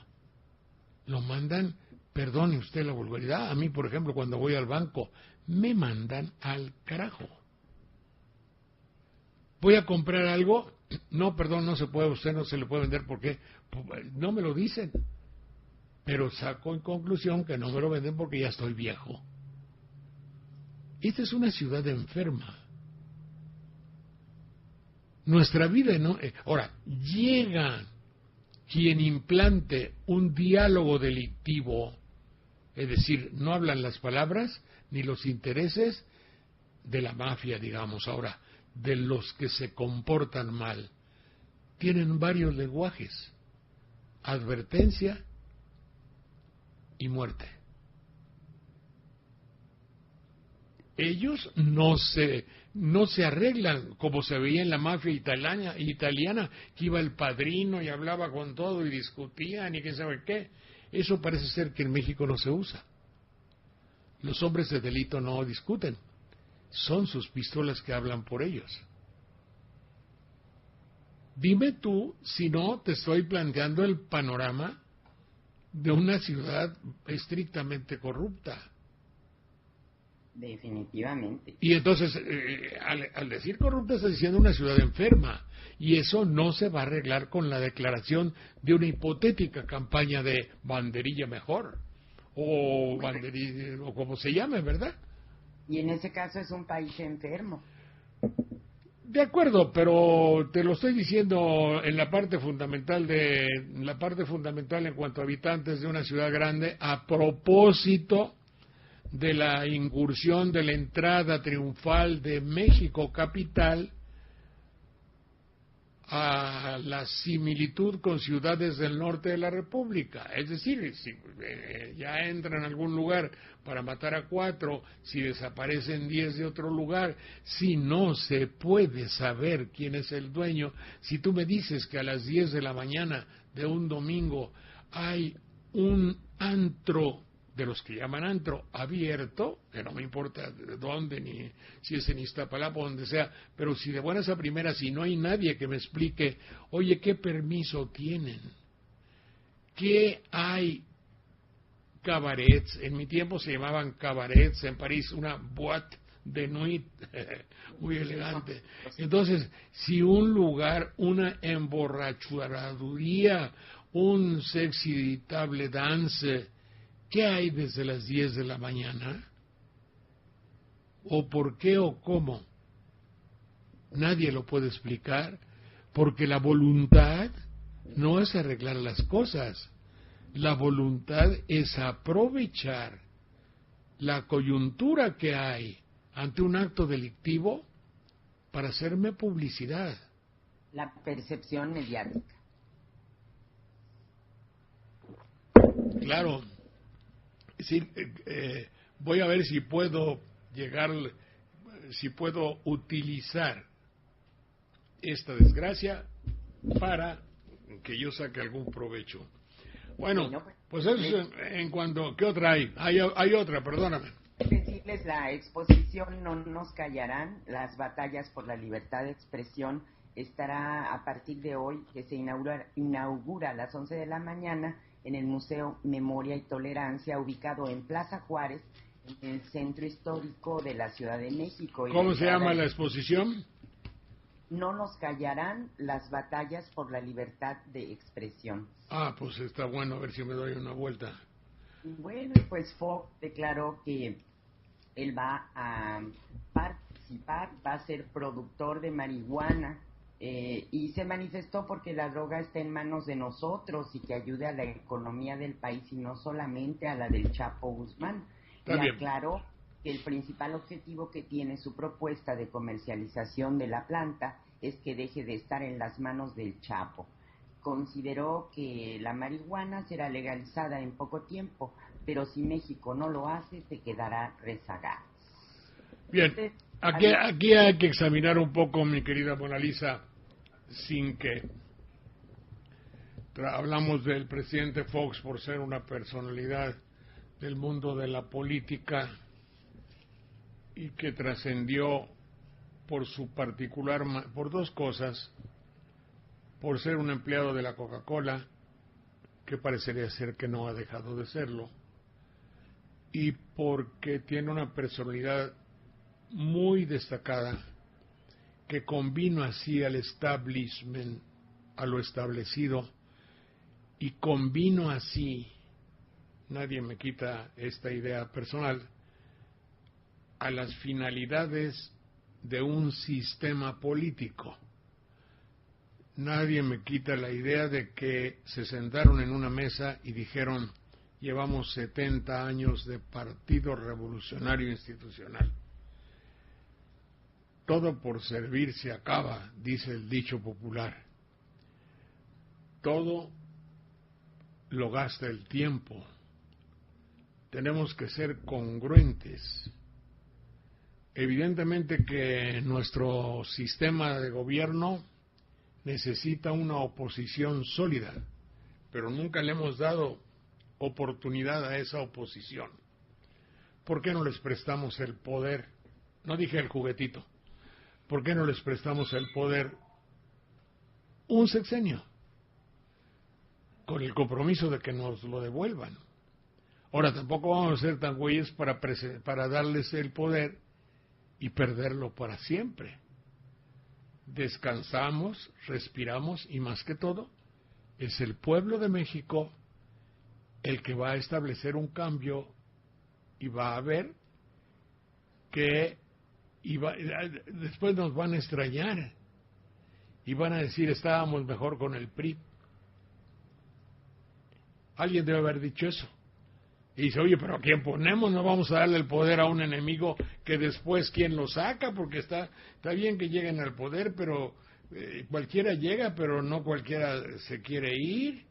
Lo mandan, perdone usted la vulgaridad, a mí por ejemplo cuando voy al banco, me mandan al carajo. voy a comprar algo, no, perdón, no se puede, usted no se le puede vender porque no me lo dicen, pero saco en conclusión que no me lo venden porque ya estoy viejo. Esta es una ciudad enferma. Nuestra vida no. Ahora, llega quien implante un diálogo delictivo, es decir, no hablan las palabras ni los intereses de la mafia, digamos, ahora, de los que se comportan mal. Tienen varios lenguajes: advertencia y muerte. Ellos no se arreglan como se veía en la mafia italiana, que iba el padrino y hablaba con todo y discutían y qué sabe qué. Eso parece ser que en México no se usa. Los hombres de delito no discuten, son sus pistolas que hablan por ellos. Dime tú si no te estoy planteando el panorama de una ciudad estrictamente corrupta. Definitivamente. Y entonces, al decir corrupta, estás diciendo una ciudad enferma. Y eso no se va a arreglar con la declaración de una hipotética campaña de banderilla mejor. O banderilla, o como se llame, ¿verdad? Y en ese caso es un país enfermo. De acuerdo, pero te lo estoy diciendo en la parte fundamental en cuanto a habitantes de una ciudad grande, a propósito de la incursión de la entrada triunfal de México capital a la similitud con ciudades del norte de la República. Es decir, si ya entran a algún lugar para matar a 4, si desaparecen 10 de otro lugar, si no se puede saber quién es el dueño, si tú me dices que a las 10 de la mañana de un domingo hay un antro, de los que llaman antro, abierto, que no me importa de dónde, ni si es en Iztapalapa o donde sea, pero si de buenas a primeras, si no hay nadie que me explique, oye, ¿qué permiso tienen? ¿Qué hay? Cabarets, en mi tiempo se llamaban cabarets en París, una boîte de nuit, muy elegante. Entonces, si un lugar, una emborrachuraduría, un sexy table dance, ¿qué hay desde las 10 de la mañana? ¿O por qué o cómo? Nadie lo puede explicar, porque la voluntad no es arreglar las cosas. La voluntad es aprovechar la coyuntura que hay ante un acto delictivo para hacerme publicidad. La percepción mediática. Claro. Es decir, voy a ver si puedo utilizar esta desgracia para que yo saque algún provecho. Bueno, pues eso es en cuanto... ¿Qué otra hay? Hay otra, perdóname. Decirles, la exposición No nos callarán, las batallas por la libertad de expresión, estará a partir de hoy, que se inaugura a las 11 de la mañana, en el Museo Memoria y Tolerancia, ubicado en Plaza Juárez, en el centro histórico de la Ciudad de México. ¿Cómo se llama la exposición? No nos callarán, las batallas por la libertad de expresión. Ah, pues está bueno, a ver si me doy una vuelta. Bueno, pues Fox declaró que él va a participar, va a ser productor de marihuana, y se manifestó porque la droga está en manos de nosotros y que ayude a la economía del país y no solamente a la del Chapo Guzmán. Y aclaró que el principal objetivo que tiene su propuesta de comercialización de la planta es que deje de estar en las manos del Chapo. Consideró que la marihuana será legalizada en poco tiempo, pero si México no lo hace, se quedará rezagado. Bien, aquí hay que examinar un poco, mi querida Mona Lisa, sin que hablamos del presidente Fox por ser una personalidad del mundo de la política y que trascendió por su particular, por dos cosas: por ser un empleado de la Coca-Cola, que parecería ser que no ha dejado de serlo, y porque tiene una personalidad muy destacada que convino así al establishment, a lo establecido, y convino así, nadie me quita esta idea personal, a las finalidades de un sistema político. Nadie me quita la idea de que se sentaron en una mesa y dijeron: llevamos 70 años de Partido Revolucionario Institucional. Todo por servir se acaba, dice el dicho popular. Todo lo gasta el tiempo. Tenemos que ser congruentes. Evidentemente que nuestro sistema de gobierno necesita una oposición sólida, pero nunca le hemos dado oportunidad a esa oposición. ¿Por qué no les prestamos el poder? No dije el juguetito. ¿Por qué no les prestamos el poder un sexenio? Con el compromiso de que nos lo devuelvan. Ahora, tampoco vamos a ser tan güeyes para darles el poder y perderlo para siempre. Descansamos, respiramos y más que todo, es el pueblo de México el que va a establecer un cambio y va a ver que después nos van a extrañar y van a decir: estábamos mejor con el PRI. Alguien debe haber dicho eso. Y dice: oye, pero ¿a quién ponemos? No vamos a darle el poder a un enemigo que después ¿quién lo saca? Porque está bien que lleguen al poder, pero cualquiera llega, pero no cualquiera se quiere ir.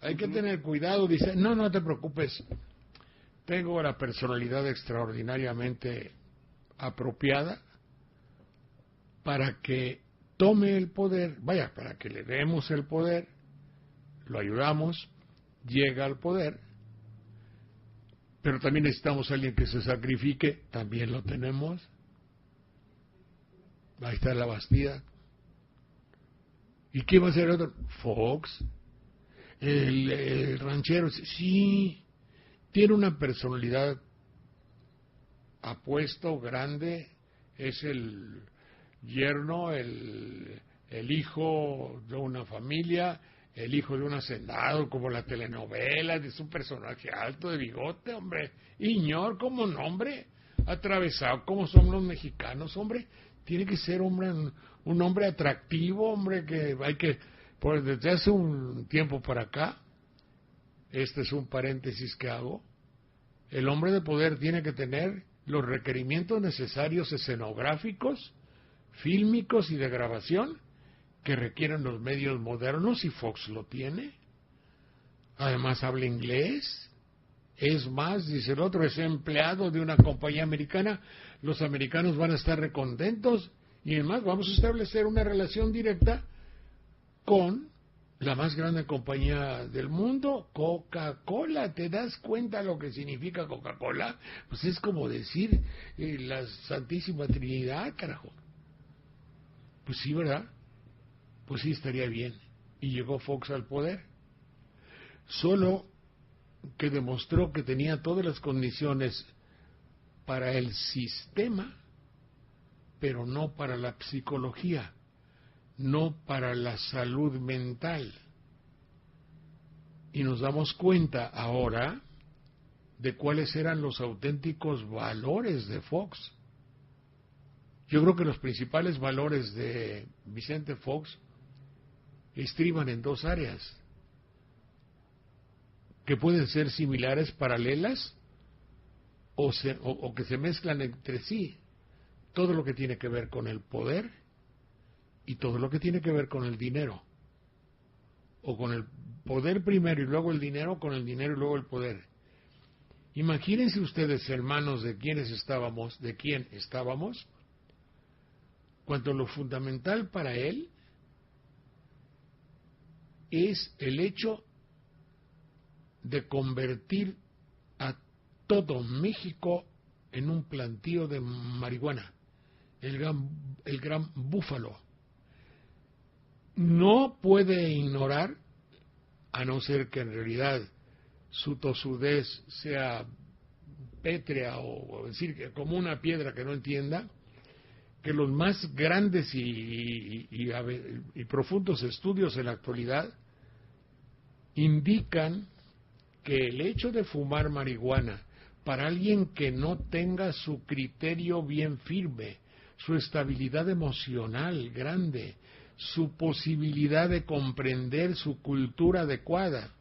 Hay que tener cuidado. Dice: no te preocupes. Tengo la personalidad extraordinariamente apropiada para que tome el poder, para que le demos el poder, lo ayudamos, llega al poder, pero también necesitamos a alguien que se sacrifique, también lo tenemos. Ahí está la Bastida. ¿Y qué va a hacer el otro? Fox, el ranchero, sí, tiene una personalidad apuesto, grande, es el yerno, el hijo de una familia, el hijo de un hacendado, como la telenovela, es un personaje alto, de bigote, hombre, Iñor como nombre, atravesado como son los mexicanos, hombre, tiene que ser un hombre atractivo, hombre, que hay que, pues desde hace un tiempo para acá, este es un paréntesis que hago, el hombre de poder tiene que tener los requerimientos necesarios escenográficos, fílmicos y de grabación que requieren los medios modernos, y Fox lo tiene. Además habla inglés. Es más, dice el otro, es empleado de una compañía americana. Los americanos van a estar recontentos y además vamos a establecer una relación directa con la más grande compañía del mundo, Coca-Cola. ¿Te das cuenta lo que significa Coca-Cola? Pues es como decir la Santísima Trinidad, carajo. Pues sí, ¿verdad? Pues sí, estaría bien. Y llegó Fox al poder. Solo que demostró que tenía todas las condiciones para el sistema, pero no para la psicología, no para la salud mental. Y nos damos cuenta ahora de cuáles eran los auténticos valores de Fox. Yo creo que los principales valores de Vicente Fox estriban en dos áreas, que pueden ser similares, paralelas, o que se mezclan entre sí. Todo lo que tiene que ver con el poder y todo lo que tiene que ver con el dinero. O con el poder primero y luego el dinero, con el dinero y luego el poder. Imagínense ustedes, hermanos, de quién estábamos, cuando lo fundamental para él es el hecho de convertir a todo México en un plantío de marihuana, el gran búfalo. No puede ignorar, a no ser que en realidad su tosudez sea pétrea o decir que como una piedra que no entienda, que los más grandes y profundos estudios en la actualidad indican que el hecho de fumar marihuana para alguien que no tenga su criterio bien firme, su estabilidad emocional grande, su posibilidad de comprender su cultura adecuada,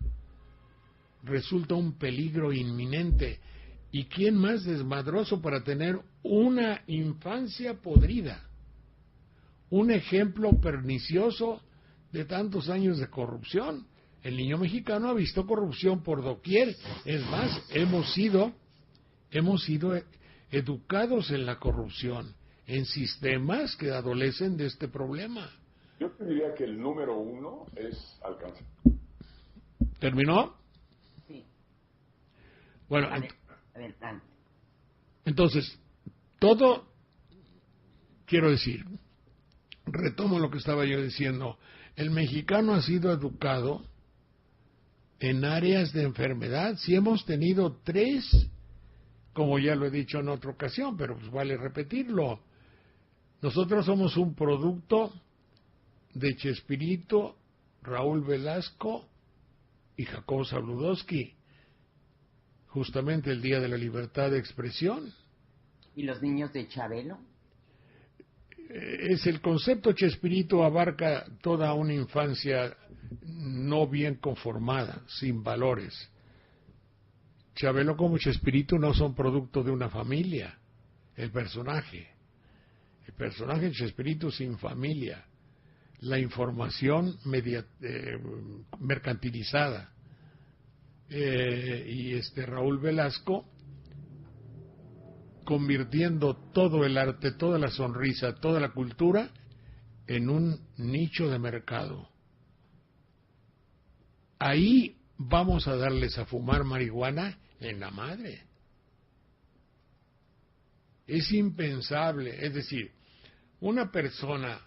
resulta un peligro inminente. ¿Y quién más desmadroso para tener una infancia podrida? Un ejemplo pernicioso de tantos años de corrupción. El niño mexicano ha visto corrupción por doquier. Es más, hemos sido educados en la corrupción, en sistemas que adolecen de este problema. Yo te diría que el número 1 es alcanzar. ¿Terminó? Sí. Bueno, Adelante. Entonces, todo, quiero decir, retomo lo que estaba yo diciendo, el mexicano ha sido educado en áreas de enfermedad. Si hemos tenido 3, como ya lo he dicho en otra ocasión, pero pues vale repetirlo, nosotros somos un producto de Chespirito, Raúl Velasco y Jacobo Zabludovsky, justamente el Día de la Libertad de Expresión. ¿Y los niños de Chabelo? Es el concepto Chespirito abarca toda una infancia no bien conformada, sin valores. Chabelo como Chespirito no son producto de una familia. El personaje Chespirito sin familia, la información mercantilizada. Y Raúl Velasco convirtiendo todo el arte, toda la sonrisa, toda la cultura en un nicho de mercado. Ahí vamos a darles a fumar marihuana en la madre. Es impensable, es decir, una persona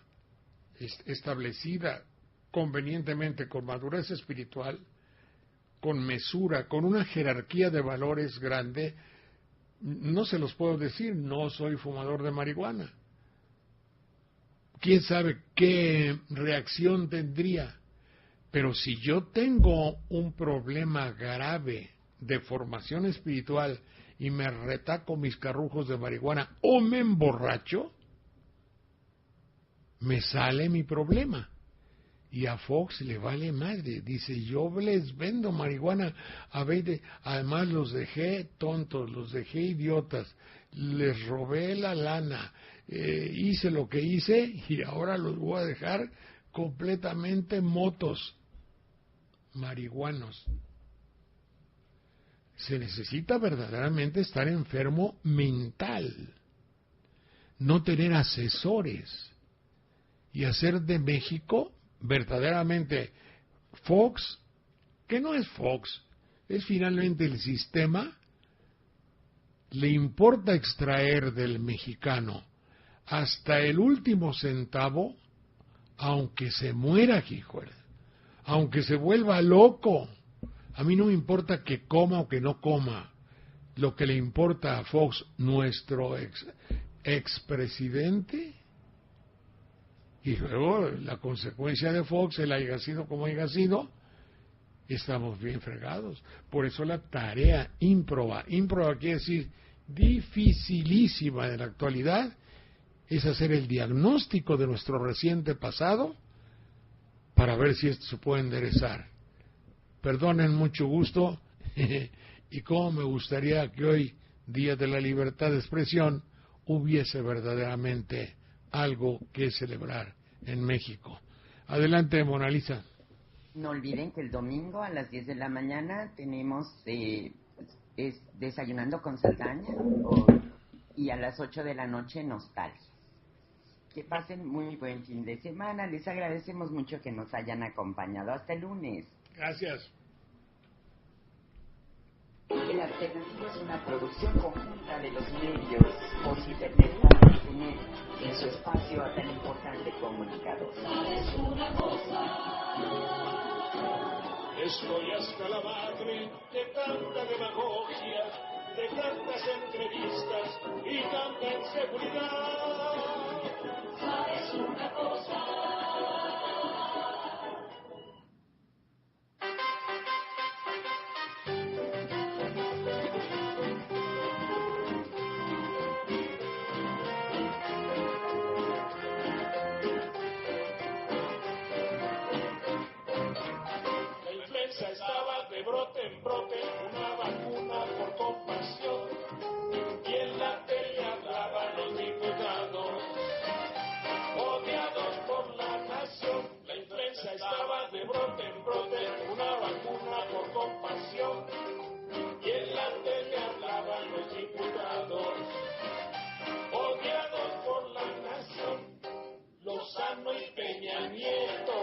establecida convenientemente con madurez espiritual, con mesura, con una jerarquía de valores grande, no se los puedo decir, no soy fumador de marihuana. ¿Quién sabe qué reacción tendría? Pero si yo tengo un problema grave de formación espiritual y me retaco mis carrujos de marihuana o me emborracho, me sale mi problema. Y a Fox le vale madre. Dice, yo les vendo marihuana a 20. Además los dejé tontos, los dejé idiotas. Les robé la lana. Hice lo que hice y ahora los voy a dejar completamente motos. Marihuanos. Se necesita verdaderamente estar enfermo mental. No tener asesores. Y hacer de México verdaderamente Fox, que no es Fox, es finalmente el sistema, le importa extraer del mexicano hasta el último centavo, aunque se muera, hijo, aunque se vuelva loco. A mí no me importa que coma o que no coma. Lo que le importa a Fox, nuestro expresidente, y luego la consecuencia de Fox, él haya sido como haya sido, estamos bien fregados. Por eso la tarea ímproba quiere decir dificilísima de la actualidad, es hacer el diagnóstico de nuestro reciente pasado para ver si esto se puede enderezar. Perdonen mucho gusto y cómo me gustaría que hoy, Día de la Libertad de Expresión, hubiese verdaderamente algo que celebrar en México. Adelante, Mona Lisa. No olviden que el domingo a las 10 de la mañana tenemos Desayunando con Saldaña y a las 8 de la noche Nostalgia. Que pasen muy buen fin de semana. Les agradecemos mucho que nos hayan acompañado. Hasta el lunes. Gracias. El Alternativo es una producción conjunta de los medios por internet en su espacio a tan importante comunicador. ¿Sabes una cosa? Estoy hasta la madre de tanta demagogia, de tantas entrevistas y tanta inseguridad. ¿sabes una cosa? La influenza estaba de brote en brote, una vacuna por compasión, y en la tele hablaban los diputados, odiados por la nación. La influenza estaba de brote en brote, una vacuna por compasión, y en la tele hablaban los diputados, odiados por la nación. Lozano y Peña Nieto